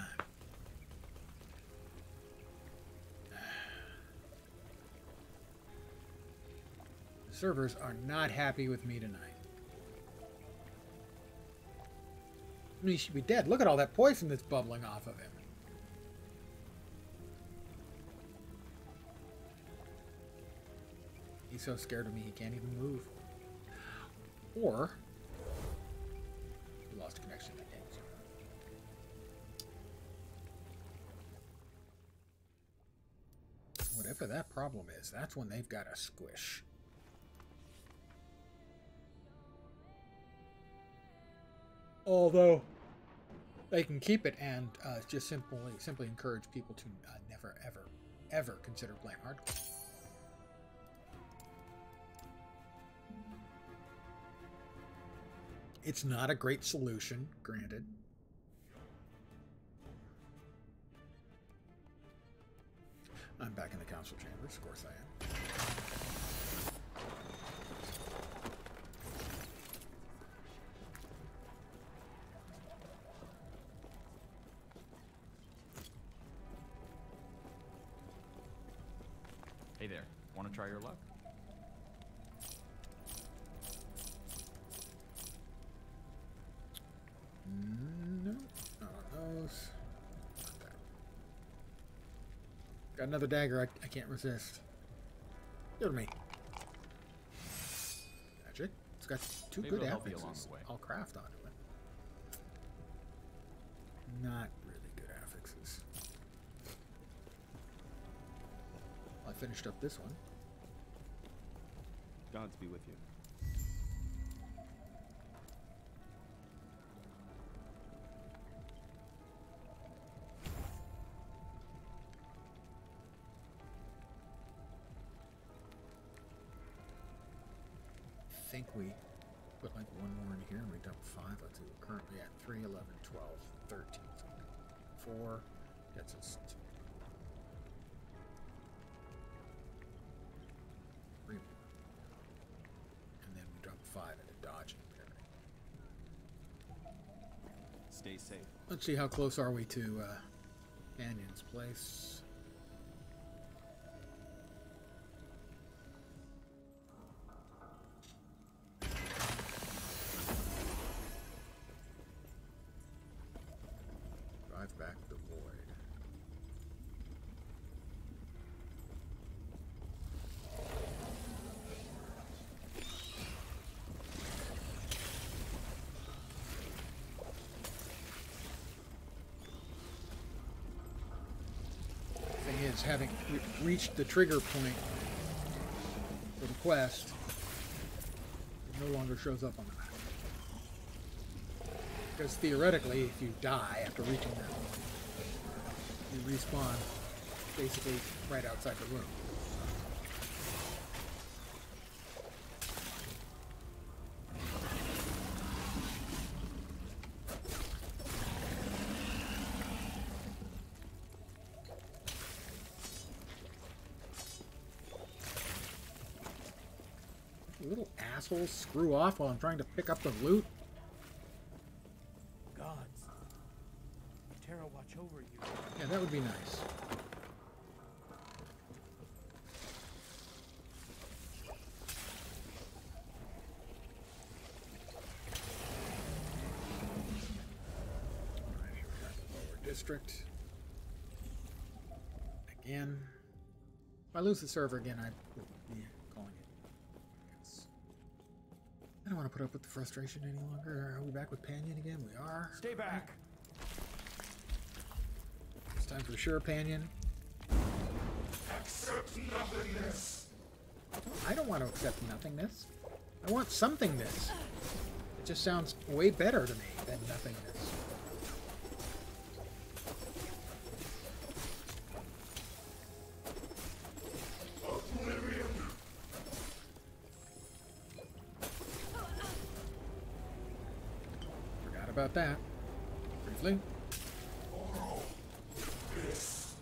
The servers are not happy with me tonight. I mean, he should be dead. Look at all that poison that's bubbling off of him. He's so scared of me he can't even move. Or we lost connection to the game. Whatever that problem is, that's when they've got a squish. Although they can keep it and just simply encourage people to never, ever consider playing hardcore. It's not a great solution, granted. I'm back in the council chambers, of course I am. Hey there, want to try your luck? No, not on those. Not that. Got another dagger I can't resist. Give it to me. Magic. It's got 2 Maybe good it'll help you affixes. along the way. I'll craft onto it. Not really good affixes. I finished up this one. Gods be with you. I think we put like 1 more in here and we dumped 5. Let's see, we're currently at 3, 11, 12, 13. So 4 gets us to 3 more. And then we dump 5 into dodging parry. Stay safe. Let's see, how close are we to Canyon's place? Back the void. is having reached the trigger point for the quest, it no longer shows up on the map. Because theoretically, if you die after reaching that point, you respawn basically right outside the room. You little assholes, screw off while I'm trying to pick up the loot. Gods. Terra watch over you. Yeah, that would be nice. Alright, here we got the lower district. Again. If I lose the server again, I will be calling it. I don't want to put up with the frustration any longer. Are we back with Panion again? We are. Stay back. It's time for sure, Panion. Accept nothingness. I don't want to accept nothingness. I want somethingness. It just sounds way better to me than nothingness. Oblivion. Forgot about that. Briefly. This.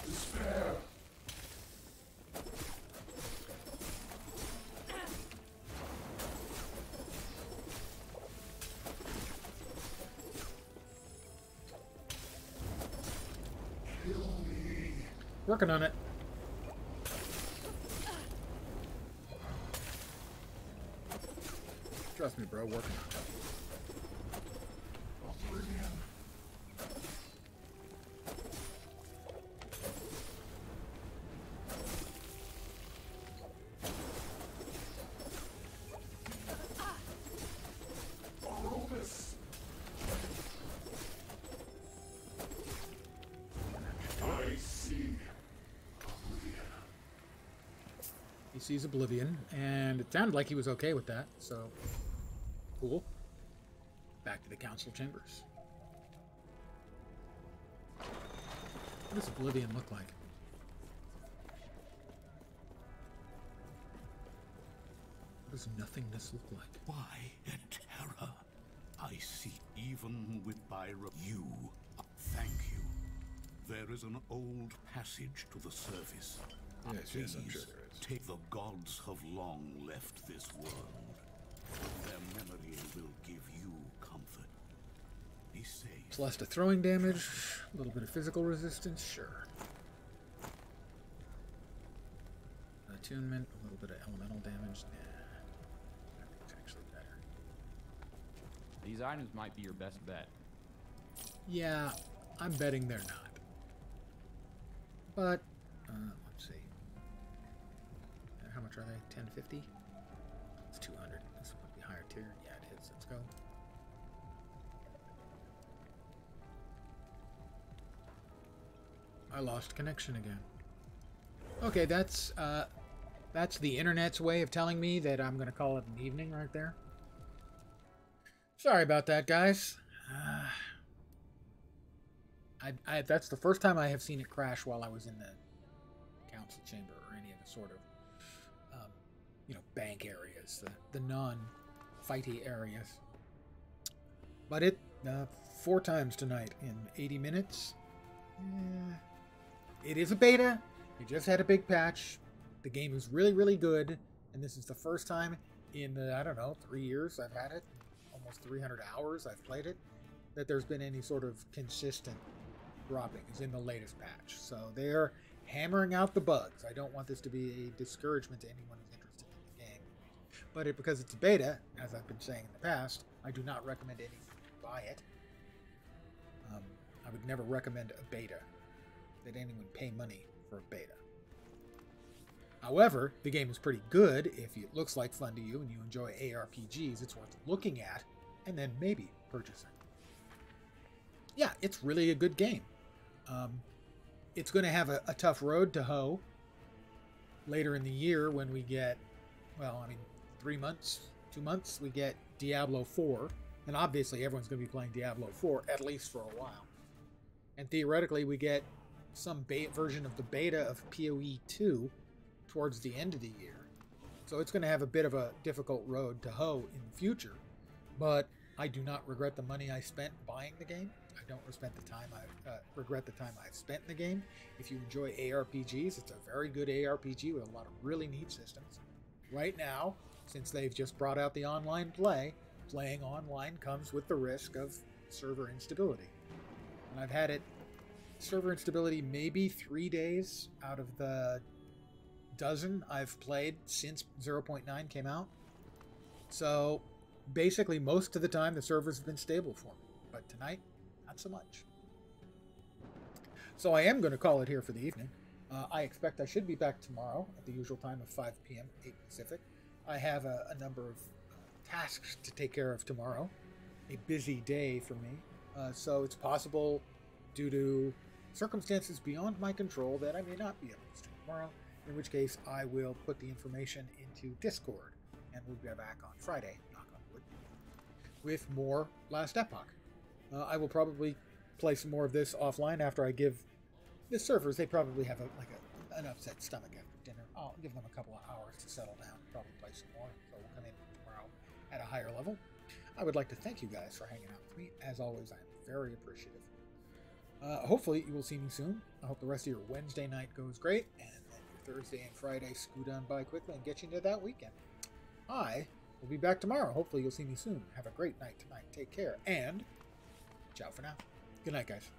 Despair. Kill me. Working on it. Trust me, bro. Working on it. Oblivion. Horrendous. I see Oblivion. He sees Oblivion, and it sounded like he was okay with that, so cool. Back to the council chambers. What does Oblivion look like? What does nothingness look like? Why in terror? I see even with Byra. You. Thank you. There is an old passage to the surface. Yes, I'm Please, sure there is. take the gods have long left this world. Their memory will give you comfort. Be safe. Plus to throwing damage, a little bit of physical resistance, sure. Attunement, a little bit of elemental damage. Nah, I think it's actually better. These items might be your best bet. Yeah, I'm betting they're not. But, let's see. How much are they? 1050? It's 200. This would be higher tier. Yeah, it is. Let's go. I lost connection again. Okay, that's the internet's way of telling me that I'm going to call it an evening right there. Sorry about that, guys. That's the first time I have seen it crash while I was in the council chamber or any of the sort of, bank areas, the non-fighty areas. But it 4 times tonight in 80 minutes. It is a beta. It just had a big patch. The game is really, really good, and this is the first time in I don't know, 3 years I've had it, almost 300 hours I've played it, that there's been any sort of consistent droppings in the latest patch. So they're hammering out the bugs. I don't want this to be a discouragement to anyone who's interested in the game. But because it's a beta, as I've been saying in the past, I do not recommend anyone buy it. I would never recommend a beta, that anyone pay money for a beta. However, the game is pretty good. If it looks like fun to you and you enjoy ARPGs, it's worth looking at and then maybe purchasing. Yeah, it's really a good game. It's going to have a tough road to hoe later in the year when we get, well, I mean, 3 months, 2 months, we get Diablo 4. And obviously everyone's going to be playing Diablo 4, at least for a while. And theoretically, we get some version of the beta of PoE 2 towards the end of the year. So it's going to have a bit of a difficult road to hoe in the future. But I do not regret the money I spent buying the game. I don't regret the time I've spent in the game. If you enjoy ARPGs, it's a very good ARPG with a lot of really neat systems. Right now, since they've just brought out the online playing online comes with the risk of server instability. And I've had server instability maybe 3 days out of the dozen I've played since 0.9 came out. So basically most of the time the servers have been stable for me. But tonight, not so much. So I am going to call it here for the evening. I expect I should be back tomorrow at the usual time of 5 p.m., 8 Pacific. I have a number of tasks to take care of tomorrow. A busy day for me. So it's possible, due to circumstances beyond my control, that I may not be able to stream tomorrow, in which case I will put the information into Discord, and we'll be back on Friday, knock on wood, with more Last Epoch. I will probably play some more of this offline after I give the servers, they probably have an upset stomach after dinner. I'll give them a couple of hours to settle down, probably play some more, so we'll come in tomorrow at a higher level. I would like to thank you guys for hanging out with me. As always, I'm very appreciative. Hopefully you will see me soon. I hope the rest of your Wednesday night goes great, and then your Thursday and Friday scoot on by quickly and get you into that weekend. I will be back tomorrow. Hopefully you'll see me soon. Have a great night tonight. Take care, and ciao for now. Good night, guys.